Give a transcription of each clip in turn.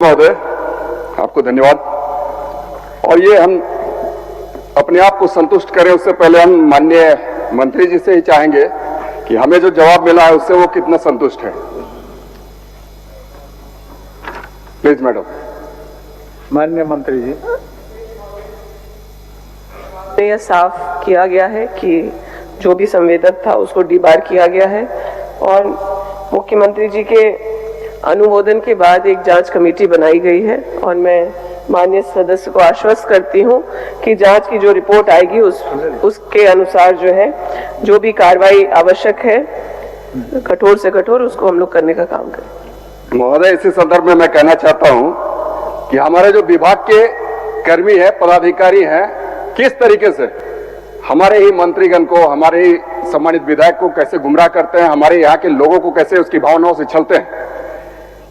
महोदय, आपको धन्यवाद। और ये हम अपने आप को संतुष्ट करें उससे पहले हम माननीय मंत्री जी से ही चाहेंगे कि हमें जो जवाब मिला है उससे वो कितना संतुष्ट है। Please madam. माननीय मंत्री जी। यह साफ किया गया है कि जो भी संवेदक था उसको डीबार किया गया है और मुख्यमंत्री जी के अनुमोदन के बाद एक जांच कमेटी बनाई गई है और मैं माननीय सदस्य को आश्वस्त करती हूं कि जांच की जो रिपोर्ट आएगी उसके अनुसार जो है जो भी कार्रवाई आवश्यक है कठोर से कठोर उसको हम लोग करने का काम करें। महोदय, इसी संदर्भ में मैं कहना चाहता हूं कि हमारे जो विभाग के कर्मी हैं, पदाधिकारी हैं, किस तरीके से हमारे ही मंत्रीगण को, हमारे ही सम्मानित विधायक को कैसे गुमराह करते हैं, हमारे यहाँ के लोगों को कैसे उसकी भावनाओं से छलते हैं,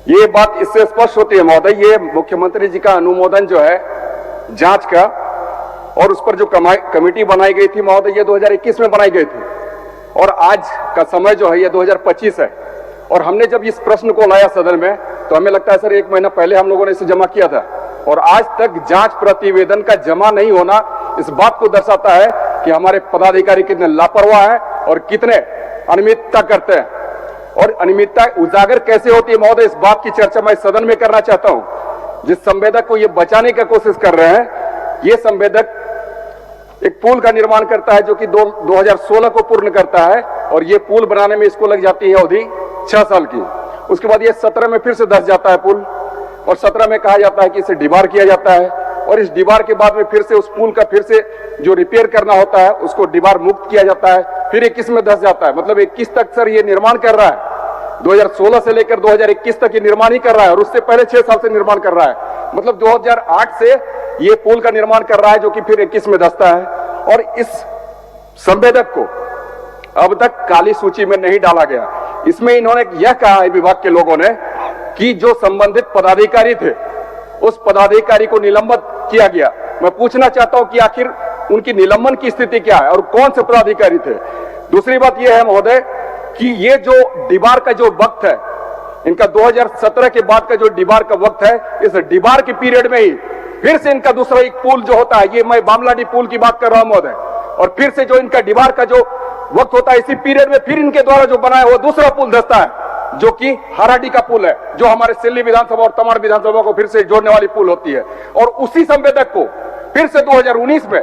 ये बात इससे स्पष्ट होती है। महोदय, ये मुख्यमंत्री जी का अनुमोदन जो है जांच का और उस पर जो कमेटी बनाई गई थी महोदय, ये 2021 में बनाई गई थी और आज का समय जो है ये 2025 है। और हमने जब इस प्रश्न को लाया सदन में तो हमें लगता है सर 1 महीना पहले हम लोगों ने इसे जमा किया था और आज तक जांच प्रतिवेदन का जमा नहीं होना इस बात को दर्शाता है कि हमारे पदाधिकारी कितने लापरवाह हैं और कितने अनियमितता करते हैं। और अनियमितता उजागर कैसे होती है महोदय, इस बात की चर्चा मैं सदन में करना चाहता हूं। जिस संवेदक को ये बचाने की कोशिश कर रहे हैं, ये संवेदक एक पुल का निर्माण करता है जो कि 2016 को पूर्ण करता है और ये पुल बनाने में इसको लग जाती है अवधि 6 साल की। उसके बाद ये 17 में फिर से धंस जाता है पुल और 17 में कहा जाता है कि इसे डिबार किया जाता है और इस डिबार के बाद में फिर से उस पुल का फिर से जो रिपेयर करना होता है उसको डिबार मुक्त किया जाता है, फिर 21 में धंस जाता है। मतलब 21 तक सर ये निर्माण कर रहा है, 2016 से लेकर 2021 तक ये निर्माण ही कर रहा है और उससे पहले 6 साल से निर्माण कर रहा है। मतलब 2008 से ये पुल का निर्माण कर रहा है जो कि फिर 21 में धंसता है। और इस संवेदक को अब तक काली सूची में नहीं डाला गया। इसमें इन्होंने यह कहा है विभाग के लोगों ने कि जो संबंधित पदाधिकारी थे उस पदाधिकारी को निलंबित किया गया। मैं पूछना चाहता हूं कि आखिर उनकी निलंबन की स्थिति क्या है और कौन से पदाधिकारी थे। दूसरी बात यह है महोदय कि ये जो डिबार का जो वक्त है, इनका 2017 के बाद का जो डिबार का वक्त है, इस डिबार के पीरियड में ही फिर से इनका दूसरा एक पुल जो होता है, ये मैं बामलाडी पुल की बात कर रहा हूं महोदय, और फिर से जो इनका डिबार का जो वक्त होता है इसी पीरियड में फिर इनके द्वारा जो बनाया हुआ दूसरा पुल धंसता है जो कि हराडी का पुल है, जो हमारे सिल्ली विधानसभा और तमाड़ विधानसभा को फिर से जोड़ने वाली पुल होती है। और उसी संवेदक को फिर से 2019 में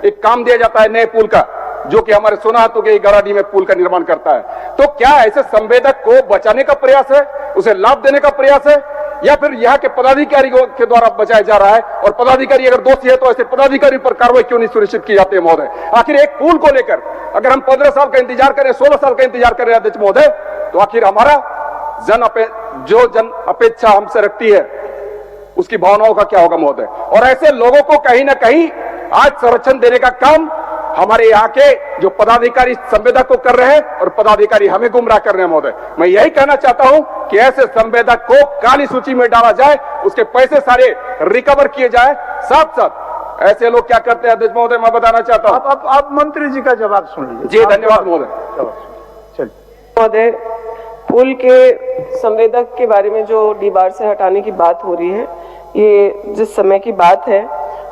एक काम दिया जाता है नए पुल का जो कि हमारे सोनाहातों के गराडी में पुल का निर्माण करता है। तो क्या ऐसे संवेदक को बचाने का प्रयास है, उसे लाभ देने का प्रयास है, या फिर यहाँ के पदाधिकारी के द्वारा बचाया जा रहा है? और पदाधिकारी अगर दोषी है तो ऐसे पदाधिकारी पर कार्रवाई क्यों नहीं सुनिश्चित की जाती है महोदय? आखिर एक पुल को लेकर अगर हम 15 साल का इंतजार करें, 16 साल का इंतजार करें अध्यक्ष महोदय, तो आखिर हमारा जो जन अपेक्षा हमसे रखती है उसकी भावनाओं का क्या होगा महोदय? और ऐसे लोगों को कहीं ना कहीं आज संरक्षण देने का काम हमारे यहाँ के जो पदाधिकारी संवेदक को कर रहे हैं और पदाधिकारी हमें गुमराह कर रहे हैं महोदय। मैं यही कहना चाहता हूं कि ऐसे संवेदक को काली सूची में डाला जाए, उसके पैसे सारे रिकवर किए जाए। साथ साथ ऐसे लोग क्या करते हैं अध्यक्ष महोदय, मैं बताना चाहता हूं। आप मंत्री जी का जवाब सुन लीजिए। जी धन्यवाद महोदय। चलिए महोदय, पुल के संवेदक के बारे में जो डीबार से हटाने की बात हो रही है, ये जिस समय की बात है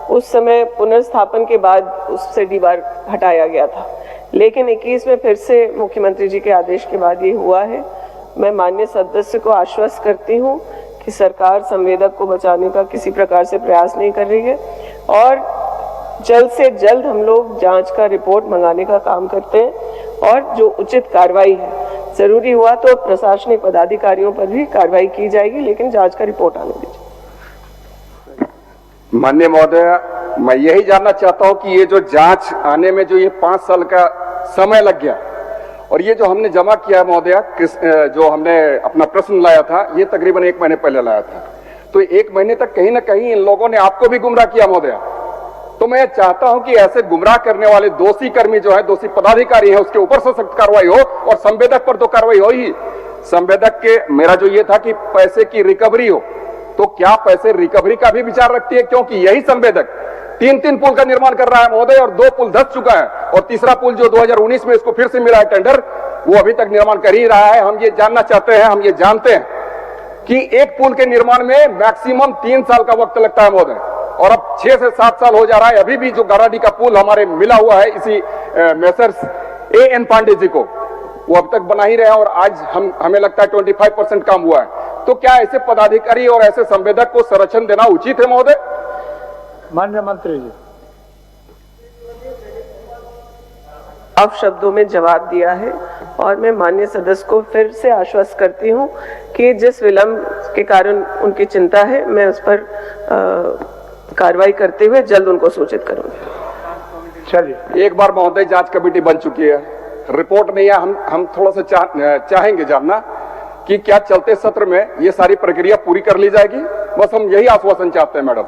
उस समय पुनर्स्थापन के बाद उससे डीबार हटाया गया था, लेकिन 21 में फिर से मुख्यमंत्री जी के आदेश के बाद ये हुआ है। मैं माननीय सदस्य को आश्वस्त करती हूँ कि सरकार संवेदक को बचाने का किसी प्रकार से प्रयास नहीं कर रही है और जल्द से जल्द हम लोग जांच का रिपोर्ट मंगाने का काम करते हैं और जो उचित कार्रवाई है, जरूरी हुआ तो प्रशासनिक पदाधिकारियों पर भी कार्रवाई की जाएगी, लेकिन जांच का रिपोर्ट आने दीजिए। माननीय महोदय, मैं यही जानना चाहता हूं कि ये जो जांच आने में जो ये 5 साल का समय लग गया और ये जो हमने जमा किया है महोदय, जो हमने अपना प्रश्न लाया था ये तकरीबन 1 महीने पहले लाया था, तो 1 महीने तक कहीं ना कहीं इन लोगों ने आपको भी गुमराह किया महोदय। तो मैं चाहता हूं कि ऐसे गुमराह करने वाले दोषी कर्मी जो है, दोषी पदाधिकारी है, उसके ऊपर से सख्त कार्रवाई हो और संवेदक पर तो कार्रवाई हो ही। संवेदक के मेरा जो ये था कि पैसे की रिकवरी हो, तो क्या पैसे रिकवरी का भी विचार रखती है? क्योंकि यही संवेदक 3 पुल का निर्माण कर रहा है महोदय और 2 पुल धंस चुका है और तीसरा पुल जो 2019 में इसको फिर से मिला है टेंडर, वो अभी तक निर्माण कर ही रहा है। हम ये जानना चाहते हैं, हम ये जानते हैं कि एक पुल के निर्माण में मैक्सिमम 3 साल का वक्त लगता है महोदय, और अब 6 से 7 साल हो जा रहा है। अभी भी जो गाराडी का पुल हमारे मिला हुआ है इसी मेसर्स एन पांडे जी को, वो अब तक बना ही रहे हैं, और आज हमें लगता है 25% काम हुआ है। तो क्या ऐसे पदाधिकारी और ऐसे संवेदक को संरक्षण देना उचित है महोदय? माननीय मंत्री जी। अब शब्दों में जवाब दिया है, और मैं माननीय सदस्य को फिर से आश्वस्त करती हूं कि जिस विलंब के कारण उनकी चिंता है, मैं उस पर कार्रवाई करते हुए जल्द उनको सूचित करूंगी। चलिए, एक बार महोदय जांच कमेटी बन चुकी है, रिपोर्ट नहीं है, हम थोड़ा सा चाहेंगे जानना कि क्या चलते सत्र में ये सारी प्रक्रिया पूरी कर ली जाएगी? बस हम यही आश्वासन चाहते हैं मैडम।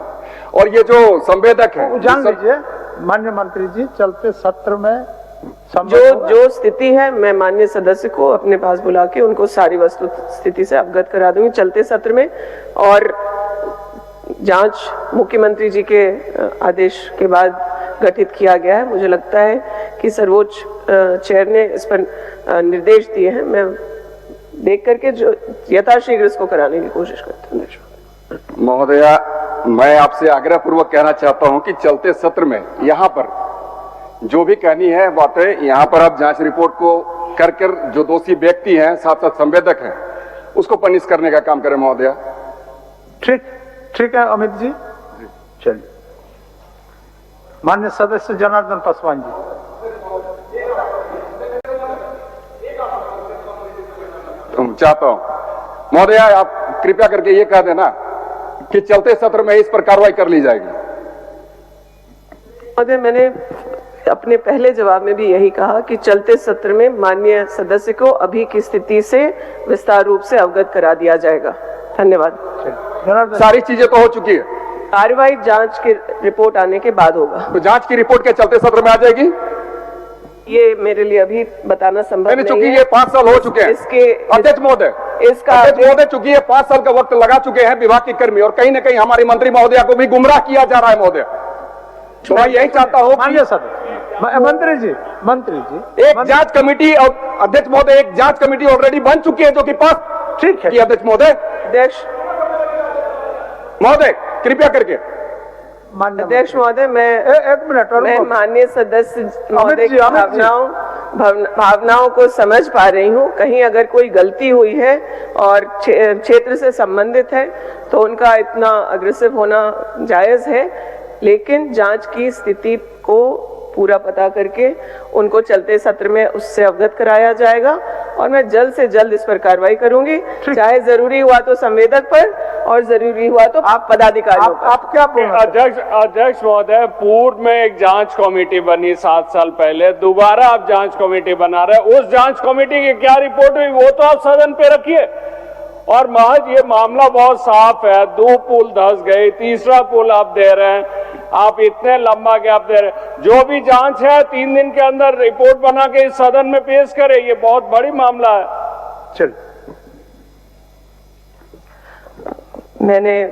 और ये जो संवेदक है, जान लीजिए माननीय मंत्री जी, चलते सत्र में जो स्थिति है, मैं माननीय सदस्य को अपने पास बुला के उनको सारी वस्तु स्थिति से अवगत करा दूंगी चलते सत्र में। और जांच मुख्यमंत्री जी के आदेश के बाद गठित किया गया है। मुझे लगता है कि सर्वोच्च चेयर ने इस पर निर्देश दिए हैं। मैं देख करके जो यथाशीघ्र इसको कराने की कोशिश करती हूँ। महोदया, मैं आपसे आग्रह पूर्वक कहना चाहता हूं कि चलते सत्र में यहाँ पर जो भी कहनी है बातें, यहाँ पर आप जांच रिपोर्ट को कर जो दोषी व्यक्ति हैं, साथ साथ संवेदक हैं, उसको पनिश करने का काम करें महोदया। ठीक है अमित जी। चलिए, माननीय सदस्य जनार्दन पासवान जी। चाहता हूं महोदया, आप कृपया करके ये कह देना कि चलते सत्र में इस पर कार्रवाई कर ली जाएगी। महोदय, मैंने अपने पहले जवाब में भी यही कहा कि चलते सत्र में माननीय सदस्य को अभी की स्थिति से विस्तार रूप से अवगत करा दिया जाएगा। धन्यवाद। सारी चीजें तो हो चुकी है, कार्रवाई जांच की रिपोर्ट आने के बाद होगा। तो जांच की रिपोर्ट के चलते सत्र में आ जाएगी? ये मेरे लिए अभी बताना संभव नहीं चूंकि है। ये 5 साल हो चुके हैं अध्यक्ष महोदय, चूंकि ये 5 साल का वक्त लगा चुके हैं विभाग के कर्मी, और कहीं न कहीं हमारी मंत्री महोदया को भी गुमराह किया जा रहा है महोदय। तो मैं यही चाहता हूँ मंत्री जी एक जांच कमेटी, और अध्यक्ष महोदय एक जांच कमेटी ऑलरेडी बन चुकी है जो कि पास ठीक है अध्यक्ष महोदय। अध्यक्ष महोदय कृपया करके। अध्यक्ष महोदय, एक मिनट, मैं माननीय सदस्य महोदय की भावनाओं को समझ पा रही हूँ। कहीं अगर कोई गलती हुई है और क्षेत्र से संबंधित है तो उनका इतना अग्रेसिव होना जायज है, लेकिन जांच की स्थिति को पूरा पता करके उनको चलते सत्र में उससे अवगत कराया जाएगा, और मैं जल्द से जल्द इस पर कार्रवाई करूंगी, चाहे जरूरी हुआ तो संवेदक पर और जरूरी हुआ तो आप पदाधिकारियों पर। आप क्या बोल रहे हैं? अध्यक्ष महोदय, पूर्व में एक जांच कमेटी बनी 7 साल पहले, दोबारा आप जांच कमेटी बना रहे, उस जांच कमेटी की क्या रिपोर्ट हुई वो तो आप सदन पे रखिए। और महज ये मामला बहुत साफ है, 2 पुल धंस गए, तीसरा पुल आप दे रहे हैं, आप इतने लंबा गैप दे रहे हैं। जो भी जांच है 3 दिन के अंदर रिपोर्ट बना के इस सदन में पेश करें, ये बहुत बड़ी मामला है। चल, मैंने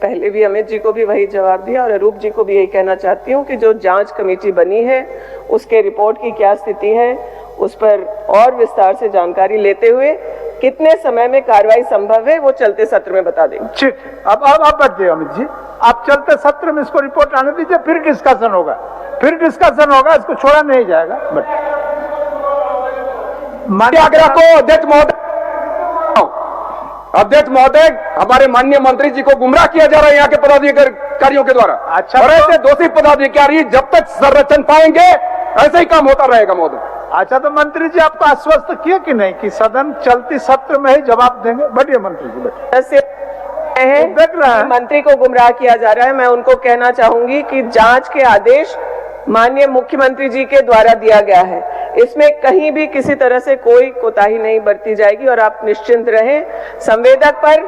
पहले भी अमित जी को भी वही जवाब दिया और अरूप जी को भी यही कहना चाहती हूँ कि जो जांच कमेटी बनी है उसके रिपोर्ट की क्या स्थिति है, उस पर और विस्तार से जानकारी लेते हुए कितने समय में कार्रवाई संभव है वो चलते सत्र में बता देंगे। ठीक, अब आप बैठिए अमित जी, आप चलते सत्र में इसको रिपोर्ट आने दीजिए, फिर डिस्कशन होगा, इसको छोड़ा नहीं जाएगा। आग्रह को अध्यक्ष महोदय, हमारे माननीय मंत्री जी को गुमराह किया जा रहा है यहाँ के पदाधिकारियों के द्वारा। अच्छा, और ऐसे दोषी पदाधिकारी जब तक संरक्षण पाएंगे ऐसे ही काम होता रहेगा महोदय। अच्छा, तो मंत्री जी आपको आश्वस्त किए कि नहीं कि सदन चलती सत्र में ही जवाब देंगे? बैठिए मंत्री जी, बैठिए। देख रहे हैं मंत्री को गुमराह किया जा रहा है। मैं उनको कहना चाहूंगी कि जांच के आदेश माननीय मुख्यमंत्री जी के द्वारा दिया गया है, इसमें कहीं भी किसी तरह से कोई कोताही नहीं बरती जाएगी और आप निश्चिंत रहें। संवेदक पर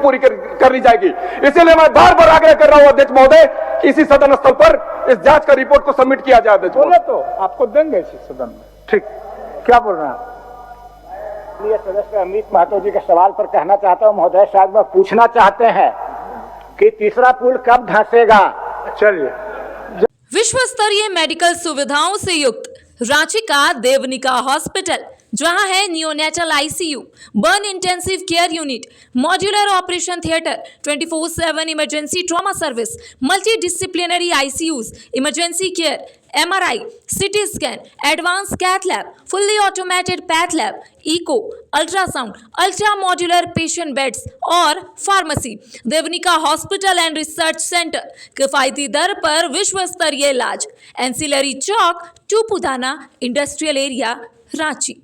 पूरी कर ली जाएगी। इसीलिए मैं बार बार आग्रह कर रहा हूं अध्यक्ष महोदय कि इसी सदन स्थल पर इस जांच का रिपोर्ट को सबमिट किया जाए। अध्यक्ष बोले तो आपको देंगे इसी सदन में। ठीक, क्या बोल रहे हैं? सदस्य अमित महतो जी के सवाल पर कहना चाहता हूं महोदय, शायद वह पूछना चाहते हैं कि तीसरा पुल कब धंसेगा। चलिए। विश्व स्तरीय मेडिकल सुविधाओं से युक्त रांची का देवनिका हॉस्पिटल, जहां है neonatal ICU, burn intensive care unit, modular operation theatre, 24/7 emergency trauma service, multi disciplinary ICUs, emergency care, MRI, CT scan, advance cath lab, fully automated path lab, echo, ultrasound, ultra modular patient beds और pharmacy. Devanika hospital and research centre, किफायती दर पर विश्व स्तरीय इलाज, ancillary Chowk, Tupudana industrial area, Ranchi.